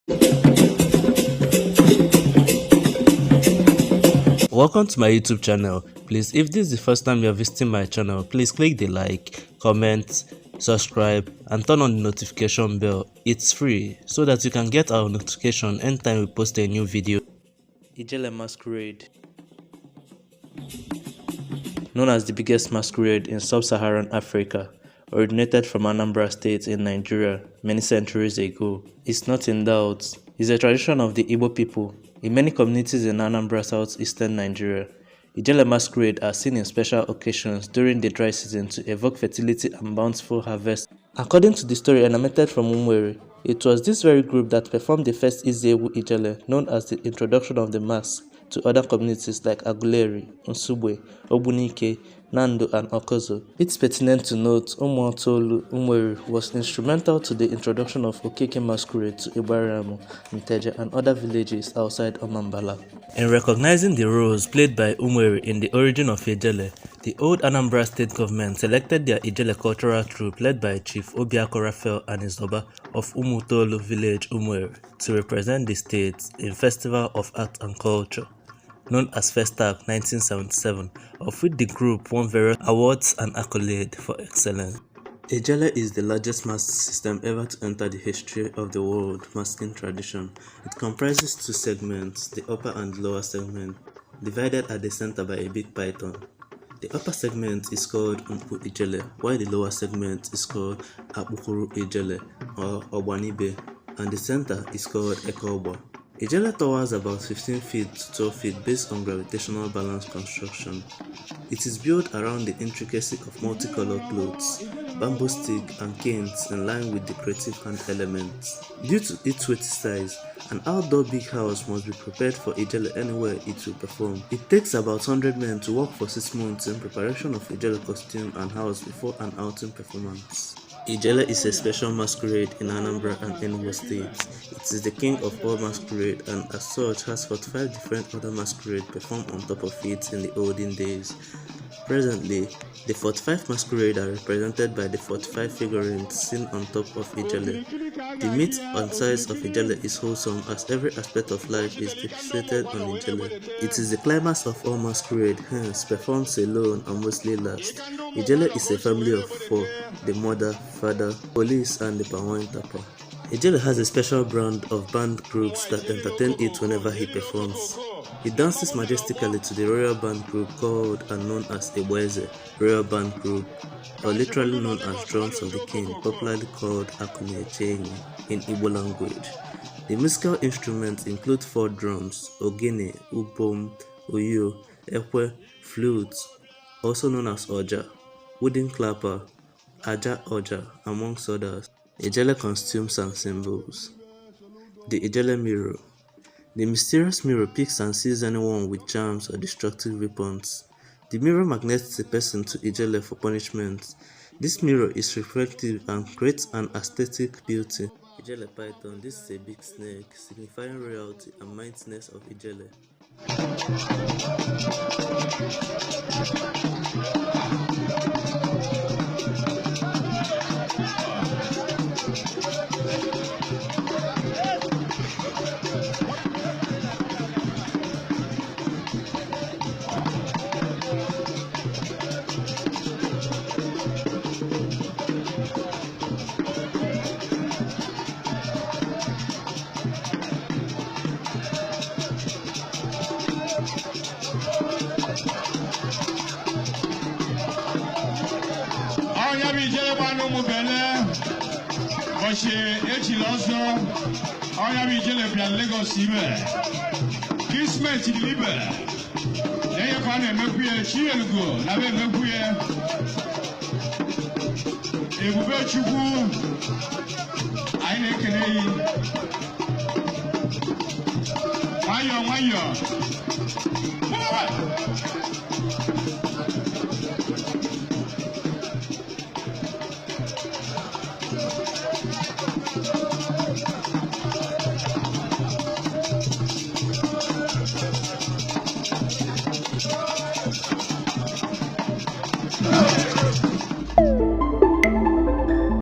Welcome to my YouTube channel. Please, if this is the first time you are visiting my channel, please click the like, comment, subscribe and turn on the notification bell. It's free so that you can get our notification anytime we post a new video. Ijele Masquerade. Known as the biggest masquerade in Sub-Saharan Africa, originated from Anambra State in Nigeria many centuries ago, is not in doubt. It's a tradition of the Igbo people. In many communities in Anambra southeastern Nigeria, Ijele Masquerade are seen in special occasions during the dry season to evoke fertility and bountiful harvest. According to the story emanated from Umueri, it was this very group that performed the first Ijele, known as the introduction of the mask to other communities like Aguleri, Nsugbe, Ogbunike, Nando and Okozo. It's pertinent to note Umueri was instrumental to the introduction of Okeke masquerade to Ibaramo, Nteje and other villages outside Omambala. In recognizing the roles played by Umueri in the origin of Ijele, the old Anambra State government selected their Ijele cultural troupe led by Chief Obiako Raphael and Izoba of Umutolu village Umueri to represent the state in Festival of Art and Culture, known as FESTAC 1977, of which the group won various awards and accolades for excellence. Ijele is the largest mask system ever to enter the history of the world masking tradition. It comprises two segments, the upper and lower segment, divided at the center by a big python. The upper segment is called Mpu Ijele, while the lower segment is called Akukuru Ijele or Obanibe, and the center is called Akova. Ijele towers about 15 feet to 12 feet based on gravitational balance construction. It is built around the intricacy of multicolored clothes, bamboo stick and canes in line with decorative hand elements. Due to its weighty size, an outdoor big house must be prepared for Ijele anywhere it will perform. It takes about 100 men to work for 6 months in preparation of Ijele costume and house before an outing performance. Ijele is a special masquerade in Anambra and Enugu states. It is the king of all masquerade and as such has 45 different other masquerades performed on top of it in the olden days. Presently, the 45 masquerades are represented by the 45 figurines seen on top of Ijele. The meat and size of Ijele is wholesome as every aspect of life is depicted on Ijele. It is the climax of all masquerade, hence performs alone and mostly last. Ijele is a family of 4, the mother, father, police and the Pawan Tapa. Ijele has a special brand of band groups that entertain it whenever he performs. He dances majestically to the royal band group called and known as Eweze, royal band group, or literally known as drums of the king, popularly called Akumerite in Igbo language. The musical instruments include 4 drums, ogene, ubom, oyo, ekwe, flute, also known as oja, wooden clapper, aja oja, amongst others. Ijele costumes and symbols. The Ijele mirror. The mysterious mirror picks and sees anyone with charms or destructive weapons. The mirror magnets a person to Ijele for punishment. This mirror is reflective and creates an aesthetic beauty. Ijele python. This is a big snake, signifying royalty and mightiness of Ijele.